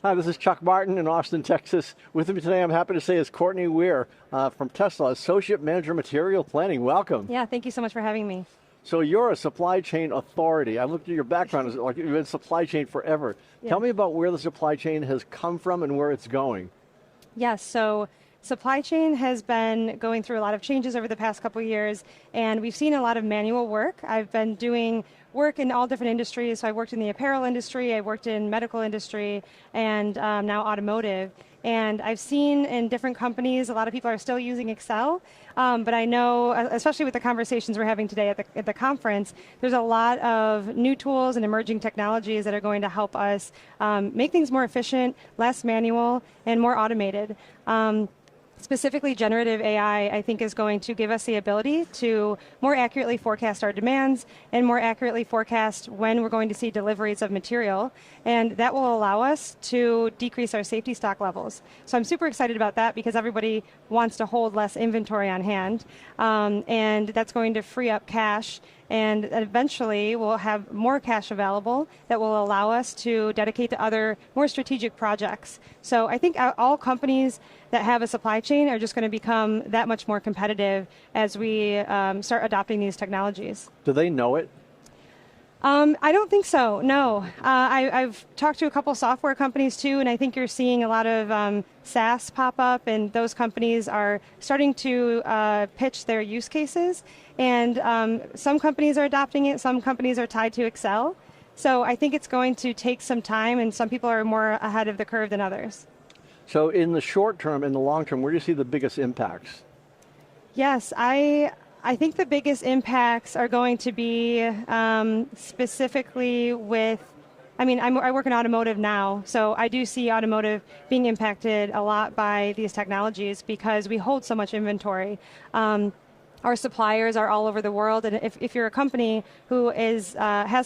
Hi, this is Chuck Martin in Austin, Texas. With me today, I'm happy to say, is Courtney Weir from Tesla, Associate Manager Material Planning. Welcome. Yeah, thank you so much for having me. So you're a supply chain authority. I looked at your background, it's like you've been in supply chain forever. Yeah. Tell me about where the supply chain has come from and where it's going. Yes, so supply chain has been going through a lot of changes over the past couple of years, and we've seen a lot of manual work. I've been doing work in all different industries. So I worked in the apparel industry, I worked in medical industry, and now automotive. And I've seen in different companies, a lot of people are still using Excel, but I know, especially with the conversations we're having today at the conference, there's a lot of new tools and emerging technologies that are going to help us make things more efficient, less manual, and more automated. Specifically, generative AI, I think, is going to give us the ability to more accurately forecast our demands and more accurately forecast when we're going to see deliveries of material. And that will allow us to decrease our safety stock levels. So I'm super excited about that because everybody wants to hold less inventory on hand. And that's going to free up cash. And eventually, we'll have more cash available that will allow us to dedicate to other more strategic projects. So I think all companies that have a supply chain are just going to become that much more competitive as we start adopting these technologies. Do they know it? I don't think so, no. I've talked to a couple software companies too, and I think you're seeing a lot of SaaS pop up, and those companies are starting to pitch their use cases. And some companies are adopting it, some companies are tied to Excel. So I think it's going to take some time, and some people are more ahead of the curve than others. So in the short term and the long term, where do you see the biggest impacts? Yes, I think the biggest impacts are going to be specifically with, I work in automotive now, so I do see automotive being impacted a lot by these technologies because we hold so much inventory. Our suppliers are all over the world, and if you're a company who has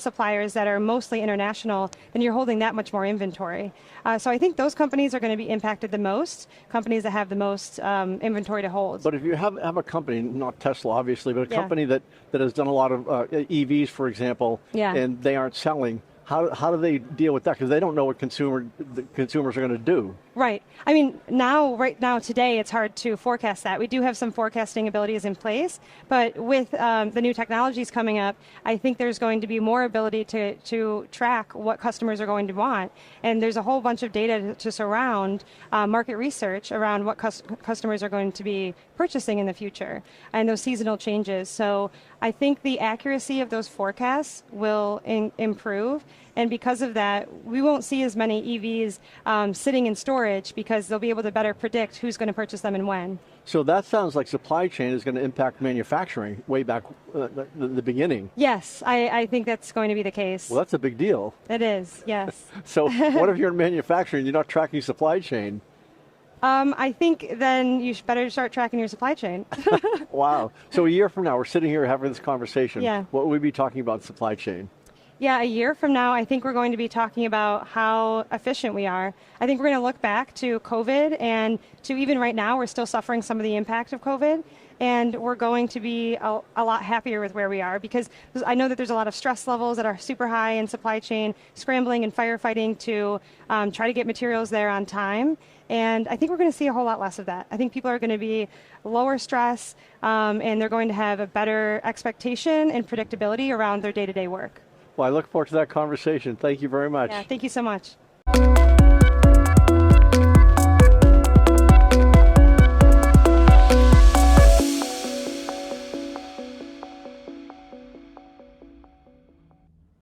suppliers that are mostly international, then you're holding that much more inventory. So I think those companies are going to be impacted the most, companies that have the most inventory to hold. But if you have a company, not Tesla obviously, but a company that has done a lot of EVs, for example, and they aren't selling, how do they deal with that? Because they don't know what the consumers are going to do. Right. Right now, today, it's hard to forecast that. We do have some forecasting abilities in place, but with the new technologies coming up, I think there's going to be more ability to track what customers are going to want. And there's a whole bunch of data to surround market research around what customers are going to be purchasing in the future and those seasonal changes. So I think the accuracy of those forecasts will improve. And because of that, we won't see as many EVs sitting in storage because they'll be able to better predict who's going to purchase them and when. So that sounds like supply chain is going to impact manufacturing way back the beginning. Yes, I think that's going to be the case. Well, that's a big deal. It is, yes. So what if you're in manufacturing and you're not tracking supply chain? I think then you better start tracking your supply chain. Wow. So a year from now, we're sitting here having this conversation. Yeah. What would we be talking about supply chain? Yeah, a year from now, I think we're going to be talking about how efficient we are. I think we're going to look back to COVID and to even right now, we're still suffering some of the impact of COVID. And we're going to be a lot happier with where we are because I know that there's a lot of stress levels that are super high in supply chain, scrambling and firefighting to try to get materials there on time. And I think we're going to see a whole lot less of that. I think people are going to be lower stress and they're going to have a better expectation and predictability around their day-to-day work. Well, I look forward to that conversation. Thank you very much. Yeah, thank you so much.